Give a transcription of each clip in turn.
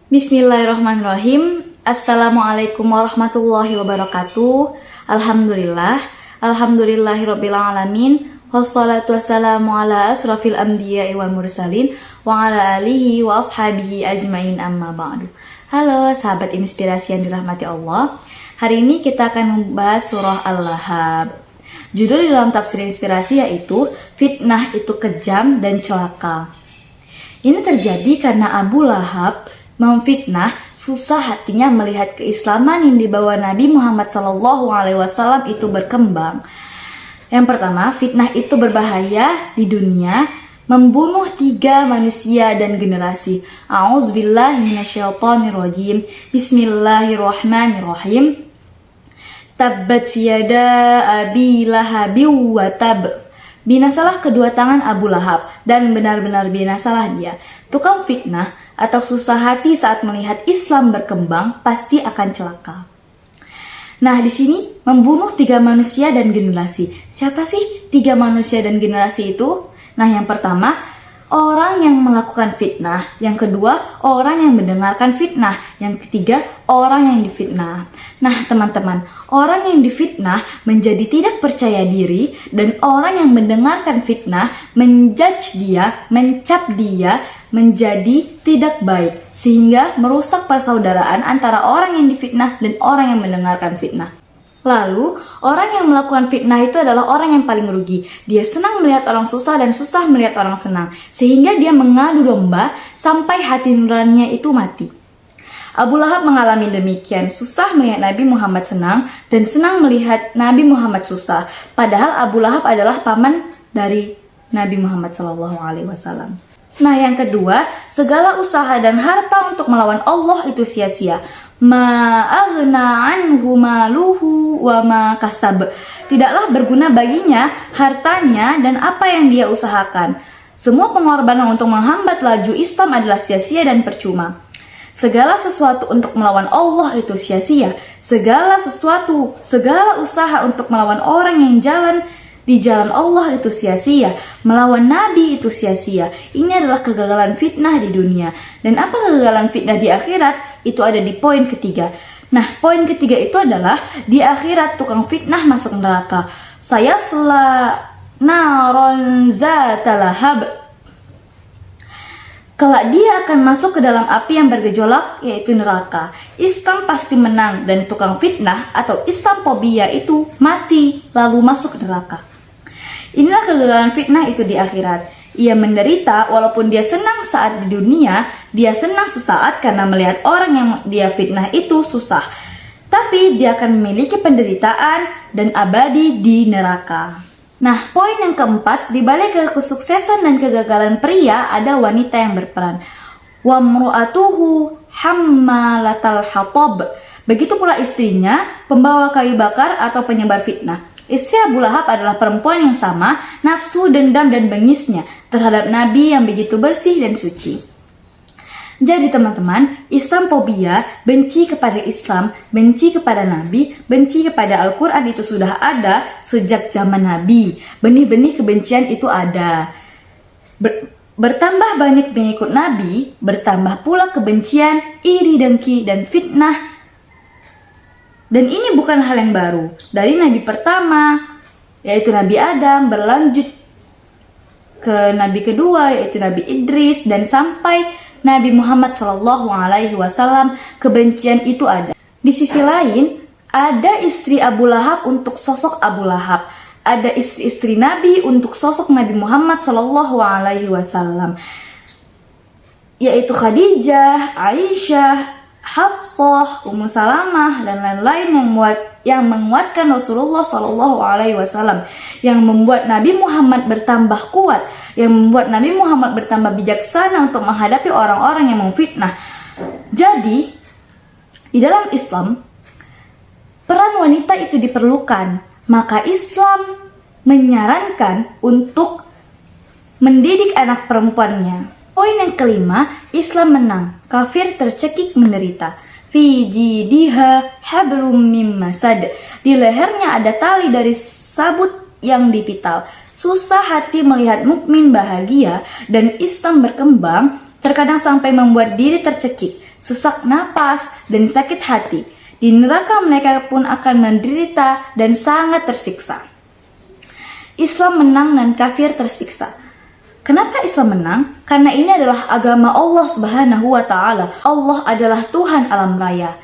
Bismillahirrahmanirrahim. Assalamualaikum warahmatullahi wabarakatuh. Alhamdulillahirabbil alamin. Wassalatu wassalamu ala asrafil anbiya'i wal mursalin wa ala alihi wa ashabihi ajmain, amma ba'du. Halo sahabat inspirasi yang dirahmati Allah. Hari ini kita akan membahas surah Al-Lahab. Judul di dalam tafsir inspirasi yaitu Fitnah itu kejam dan celaka. Ini terjadi karena Abu Lahab memfitnah susah hatinya melihat keislaman yang dibawa Nabi Muhammad SAW itu berkembang. Yang pertama, fitnah itu berbahaya di dunia, membunuh 3 manusia dan generasi. A'udzubillahi minasyaitonirrajim. Bismillahirrahmanirrahim. Tabbat yada abi lahabi wa tab. Binasalah kedua tangan Abu Lahab dan benar-benar binasalah dia. Tukang fitnah atau susah hati saat melihat Islam berkembang pasti akan celaka. Nah, di sini membunuh 3 manusia dan generasi. Siapa sih 3 manusia dan generasi itu? Nah, yang pertama, orang yang melakukan fitnah. Yang kedua, orang yang mendengarkan fitnah. Yang ketiga, orang yang difitnah. Nah, teman-teman, orang yang difitnah menjadi tidak percaya diri, dan orang yang mendengarkan fitnah menjudge dia, mencap dia menjadi tidak baik, sehingga merusak persaudaraan antara orang yang difitnah dan orang yang mendengarkan fitnah. Lalu, orang yang melakukan fitnah itu adalah orang yang paling rugi. Dia senang melihat orang susah dan susah melihat orang senang, sehingga dia mengadu domba sampai hati nuraninya itu mati. Abu Lahab mengalami demikian, susah melihat Nabi Muhammad senang dan senang melihat Nabi Muhammad susah. Padahal Abu Lahab adalah paman dari Nabi Muhammad SAW. Nah, yang kedua, segala usaha dan harta untuk melawan Allah itu sia-sia. Ma'aghna anhu maluhu wa ma kasab. Tidaklah berguna baginya hartanya dan apa yang dia usahakan. Semua pengorbanan untuk menghambat laju Islam adalah sia-sia dan percuma. Segala sesuatu untuk melawan Allah itu sia-sia. Segala usaha untuk melawan orang yang jalan di jalan Allah itu sia-sia. Melawan Nabi itu sia-sia. Ini adalah kegagalan fitnah di dunia. Dan apa kegagalan fitnah di akhirat? Itu ada di poin ketiga. Nah, poin ketiga itu adalah di akhirat tukang fitnah masuk neraka. Sayasla naron zata lahab. Kelak dia akan masuk ke dalam api yang bergejolak, yaitu neraka. Islam pasti menang dan tukang fitnah atau Islamophobia itu mati lalu masuk ke neraka. Inilah kegagalan fitnah itu di akhirat. Ia menderita walaupun dia senang saat di dunia, dia senang sesaat karena melihat orang yang dia fitnah itu susah. Tapi dia akan memiliki penderitaan dan abadi di neraka. Nah, poin yang keempat, di balik kesuksesan dan kegagalan pria ada wanita yang berperan. Wa mru'atuhu hammalatal hatab. Begitu pula istrinya, pembawa kayu bakar atau penyebar fitnah. Istri Abu Lahab adalah perempuan yang sama, nafsu, dendam, dan bengisnya terhadap Nabi yang begitu bersih dan suci. Jadi teman-teman, Islamophobia, benci kepada Islam, benci kepada Nabi, benci kepada Al-Quran itu sudah ada sejak zaman Nabi. Benih-benih kebencian itu ada. Bertambah banyak pengikut Nabi, bertambah pula kebencian, iri dengki, dan fitnah. Dan ini bukan hal yang baru. Dari Nabi pertama, yaitu Nabi Adam, berlanjut ke Nabi kedua, yaitu Nabi Idris, dan sampai Nabi Muhammad SAW, kebencian itu ada. Di sisi lain, ada istri Abu Lahab untuk sosok Abu Lahab. Ada istri-istri Nabi untuk sosok Nabi Muhammad SAW, yaitu Khadijah, Aisyah, Hafsah, Ummu Salamah, dan lain-lain yang menguatkan Rasulullah SAW, yang membuat Nabi Muhammad bertambah kuat, yang membuat Nabi Muhammad bertambah bijaksana untuk menghadapi orang-orang yang memfitnah. Jadi, di dalam Islam, peran wanita itu diperlukan. Maka Islam menyarankan untuk mendidik anak perempuannya. Poin yang kelima, Islam menang, kafir tercekik menderita. Fi jidiha hablum mim masad. Di lehernya ada tali dari sabut yang dipital. Susah hati melihat mukmin bahagia dan Islam berkembang, terkadang sampai membuat diri tercekik, sesak napas, dan sakit hati. Di neraka mereka pun akan menderita dan sangat tersiksa. Islam menang dan kafir tersiksa. Kenapa Islam menang? Karena ini adalah agama Allah Subhanahu wa Ta'ala. Allah adalah Tuhan alam raya.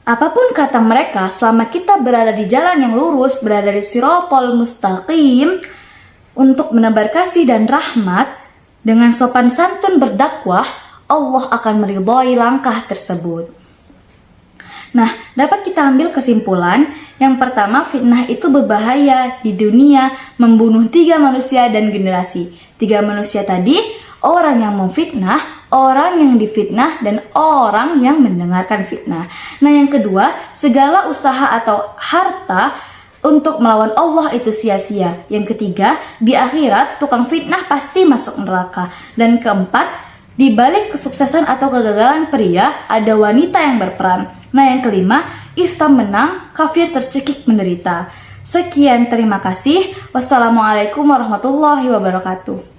Apapun kata mereka, selama kita berada di jalan yang lurus, berada di Shirathal Mustaqim, untuk menebar kasih dan rahmat, dengan sopan santun berdakwah, Allah akan meridhai langkah tersebut. Nah, dapat kita ambil kesimpulan. Yang pertama, fitnah itu berbahaya di dunia, membunuh 3 manusia dan generasi. 3 manusia tadi, orang yang memfitnah, orang yang difitnah, dan orang yang mendengarkan fitnah. Nah, yang kedua, segala usaha atau harta untuk melawan Allah itu sia-sia. Yang ketiga, di akhirat tukang fitnah pasti masuk neraka. Dan keempat, di balik kesuksesan atau kegagalan pria, ada wanita yang berperan. Nah, yang kelima, Islam menang, kafir tercekik menderita. Sekian, terima kasih. Wassalamualaikum warahmatullahi wabarakatuh.